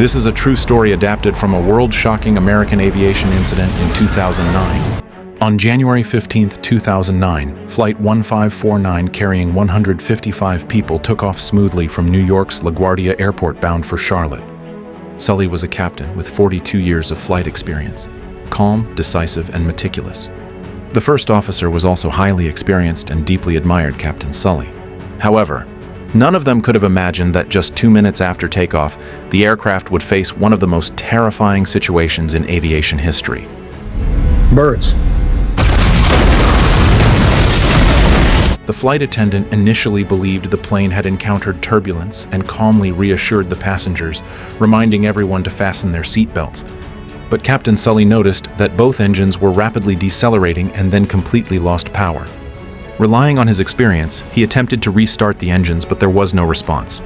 This is a true story adapted from a world-shocking American aviation incident in 2009. On January 15, 2009, Flight 1549 carrying 155 people took off smoothly from New York's LaGuardia Airport bound for Charlotte. Sully was a captain with 42 years of flight experience, calm, decisive, and meticulous. The first officer was also highly experienced and deeply admired Captain Sully. However, none of them could have imagined that just 2 minutes after takeoff, the aircraft would face one of the most terrifying situations in aviation history. Birds. The flight attendant initially believed the plane had encountered turbulence and calmly reassured the passengers, reminding everyone to fasten their seatbelts. But Captain Sully noticed that both engines were rapidly decelerating and then completely lost power. Relying on his experience, he attempted to restart the engines, but there was no response.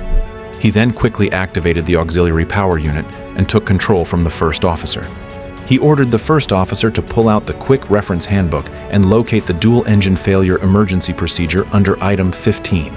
He then quickly activated the auxiliary power unit and took control from the first officer. He ordered the first officer to pull out the quick reference handbook and locate the dual engine failure emergency procedure under item 15.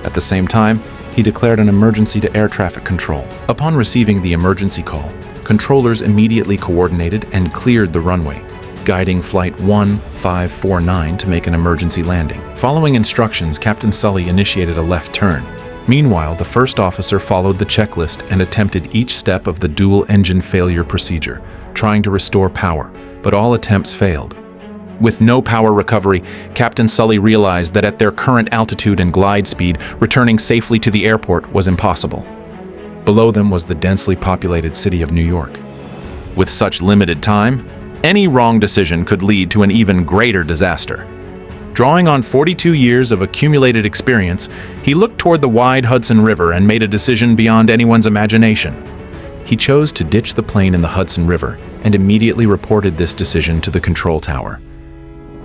At the same time, he declared an emergency to air traffic control. Upon receiving the emergency call, controllers immediately coordinated and cleared the runway, guiding Flight 1549 to make an emergency landing. Following instructions, Captain Sully initiated a left turn. Meanwhile, the first officer followed the checklist and attempted each step of the dual engine failure procedure, trying to restore power, but all attempts failed. With no power recovery, Captain Sully realized that at their current altitude and glide speed, returning safely to the airport was impossible. Below them was the densely populated city of New York. With such limited time, any wrong decision could lead to an even greater disaster. Drawing on 42 years of accumulated experience, he looked toward the wide Hudson River and made a decision beyond anyone's imagination. He chose to ditch the plane in the Hudson River and immediately reported this decision to the control tower.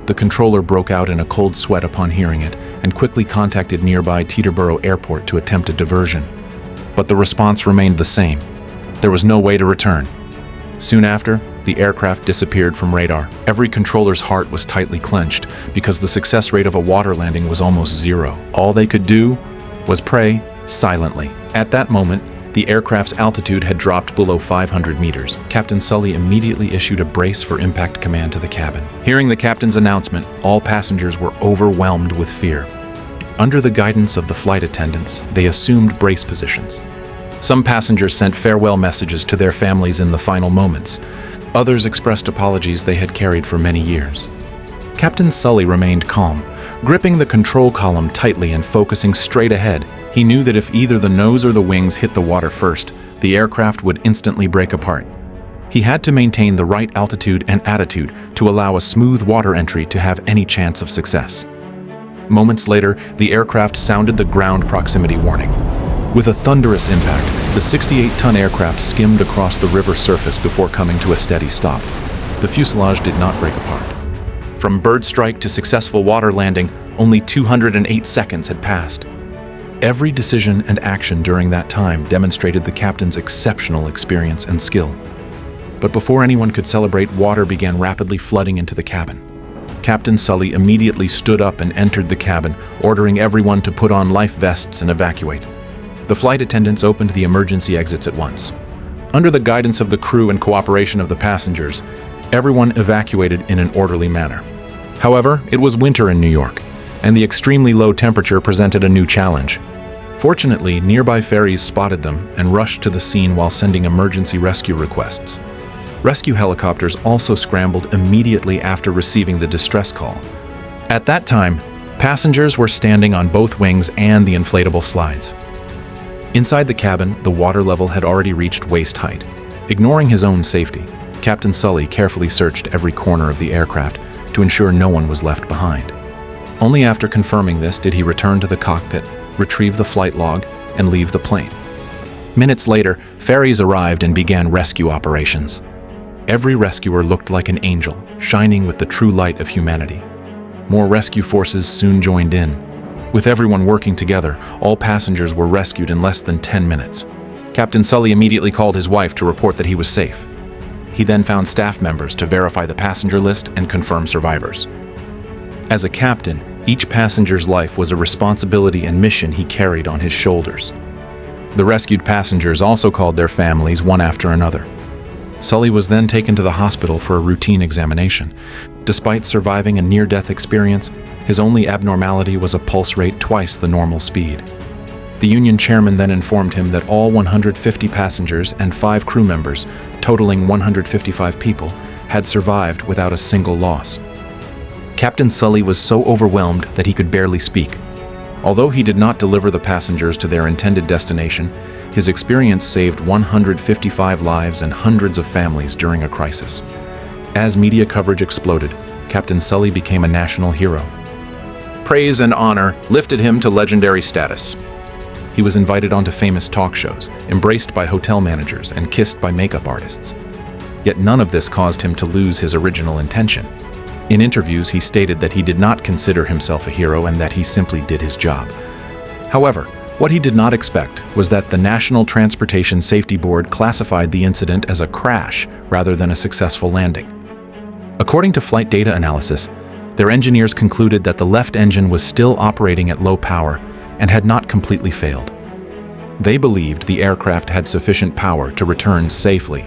The controller broke out in a cold sweat upon hearing it and quickly contacted nearby Teterboro Airport to attempt a diversion. But the response remained the same. There was no way to return. Soon after, the aircraft disappeared from radar. Every controller's heart was tightly clenched because the success rate of a water landing was almost zero. All they could do was pray silently. At that moment, the aircraft's altitude had dropped below 500 meters. Captain Sully immediately issued a brace for impact command to the cabin. Hearing the captain's announcement, all passengers were overwhelmed with fear. Under the guidance of the flight attendants, they assumed brace positions. Some passengers sent farewell messages to their families in the final moments. Others expressed apologies they had carried for many years. Captain Sully remained calm, gripping the control column tightly and focusing straight ahead. He knew that if either the nose or the wings hit the water first, the aircraft would instantly break apart. He had to maintain the right altitude and attitude to allow a smooth water entry to have any chance of success. Moments later, the aircraft sounded the ground proximity warning. With a thunderous impact, the 68-ton aircraft skimmed across the river surface before coming to a steady stop. The fuselage did not break apart. From bird strike to successful water landing, only 208 seconds had passed. Every decision and action during that time demonstrated the captain's exceptional experience and skill. But before anyone could celebrate, water began rapidly flooding into the cabin. Captain Sully immediately stood up and entered the cabin, ordering everyone to put on life vests and evacuate. The flight attendants opened the emergency exits at once. Under the guidance of the crew and cooperation of the passengers, everyone evacuated in an orderly manner. However, it was winter in New York, and the extremely low temperature presented a new challenge. Fortunately, nearby ferries spotted them and rushed to the scene while sending emergency rescue requests. Rescue helicopters also scrambled immediately after receiving the distress call. At that time, passengers were standing on both wings and the inflatable slides. Inside the cabin, the water level had already reached waist height. Ignoring his own safety, Captain Sully carefully searched every corner of the aircraft to ensure no one was left behind. Only after confirming this did he return to the cockpit, retrieve the flight log, and leave the plane. Minutes later, ferries arrived and began rescue operations. Every rescuer looked like an angel, shining with the true light of humanity. More rescue forces soon joined in. With everyone working together, all passengers were rescued in less than 10 minutes. Captain Sully immediately called his wife to report that he was safe. He then found staff members to verify the passenger list and confirm survivors. As a captain, each passenger's life was a responsibility and mission he carried on his shoulders. The rescued passengers also called their families one after another. Sully was then taken to the hospital for a routine examination. Despite surviving a near-death experience, his only abnormality was a pulse rate twice the normal speed. The union chairman then informed him that all 150 passengers and 5 crew members, totaling 155 people, had survived without a single loss. Captain Sully was so overwhelmed that he could barely speak. Although he did not deliver the passengers to their intended destination, his experience saved 155 lives and hundreds of families during a crisis. As media coverage exploded, Captain Sully became a national hero. Praise and honor lifted him to legendary status. He was invited onto famous talk shows, embraced by hotel managers, and kissed by makeup artists. Yet none of this caused him to lose his original intention. In interviews, he stated that he did not consider himself a hero and that he simply did his job. However, what he did not expect was that the National Transportation Safety Board classified the incident as a crash rather than a successful landing. According to flight data analysis, their engineers concluded that the left engine was still operating at low power and had not completely failed. They believed the aircraft had sufficient power to return safely.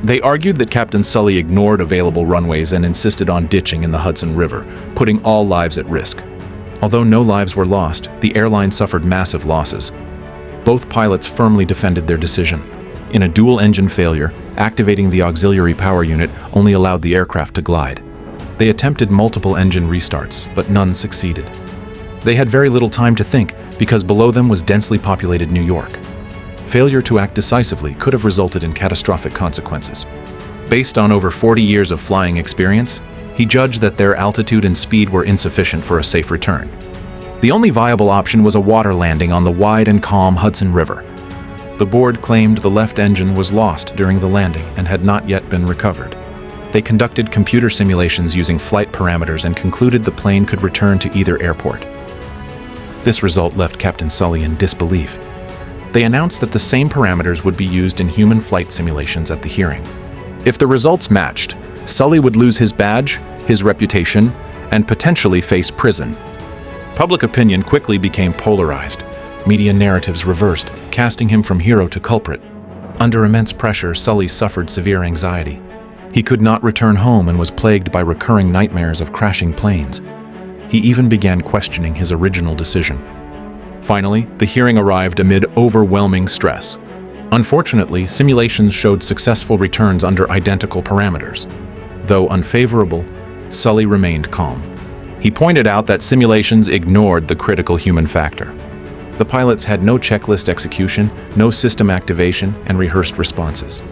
They argued that Captain Sully ignored available runways and insisted on ditching in the Hudson River, putting all lives at risk. Although no lives were lost, the airline suffered massive losses. Both pilots firmly defended their decision. In a dual-engine failure, activating the auxiliary power unit only allowed the aircraft to glide. They attempted multiple engine restarts, but none succeeded. They had very little time to think because below them was densely populated New York. Failure to act decisively could have resulted in catastrophic consequences. Based on over 40 years of flying experience, he judged that their altitude and speed were insufficient for a safe return. The only viable option was a water landing on the wide and calm Hudson River. The board claimed the left engine was lost during the landing and had not yet been recovered. They conducted computer simulations using flight parameters and concluded the plane could return to either airport. This result left Captain Sully in disbelief. They announced that the same parameters would be used in human flight simulations at the hearing. If the results matched, Sully would lose his badge, his reputation, and potentially face prison. Public opinion quickly became polarized. Media narratives reversed, casting him from hero to culprit. Under immense pressure, Sully suffered severe anxiety. He could not return home and was plagued by recurring nightmares of crashing planes. He even began questioning his original decision. Finally, the hearing arrived amid overwhelming stress. Unfortunately, simulations showed successful returns under identical parameters. Though unfavorable, Sully remained calm. He pointed out that simulations ignored the critical human factor. The pilots had no checklist execution, no system activation, and rehearsed responses.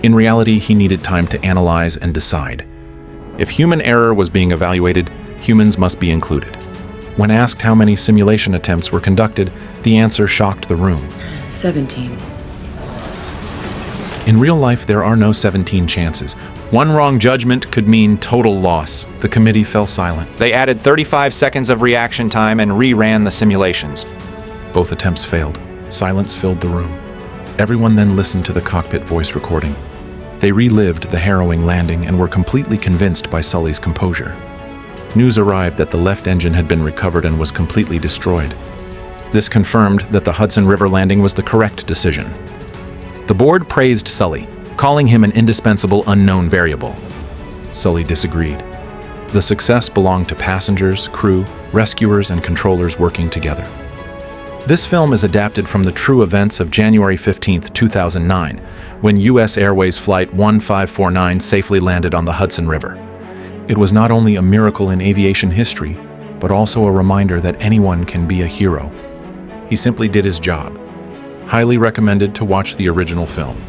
In reality, he needed time to analyze and decide. If human error was being evaluated, humans must be included. When asked how many simulation attempts were conducted, the answer shocked the room. 17. In real life, there are no 17 chances. One wrong judgment could mean total loss. The committee fell silent. They added 35 seconds of reaction time and re-ran the simulations. Both attempts failed. Silence filled the room. Everyone then listened to the cockpit voice recording. They relived the harrowing landing and were completely convinced by Sully's composure. News arrived that the left engine had been recovered and was completely destroyed. This confirmed that the Hudson River landing was the correct decision. The board praised Sully, calling him an indispensable unknown variable. Sully disagreed. The success belonged to passengers, crew, rescuers, and controllers working together. This film is adapted from the true events of January 15, 2009, when U.S. Airways Flight 1549 safely landed on the Hudson River. It was not only a miracle in aviation history, but also a reminder that anyone can be a hero. He simply did his job. Highly recommended to watch the original film.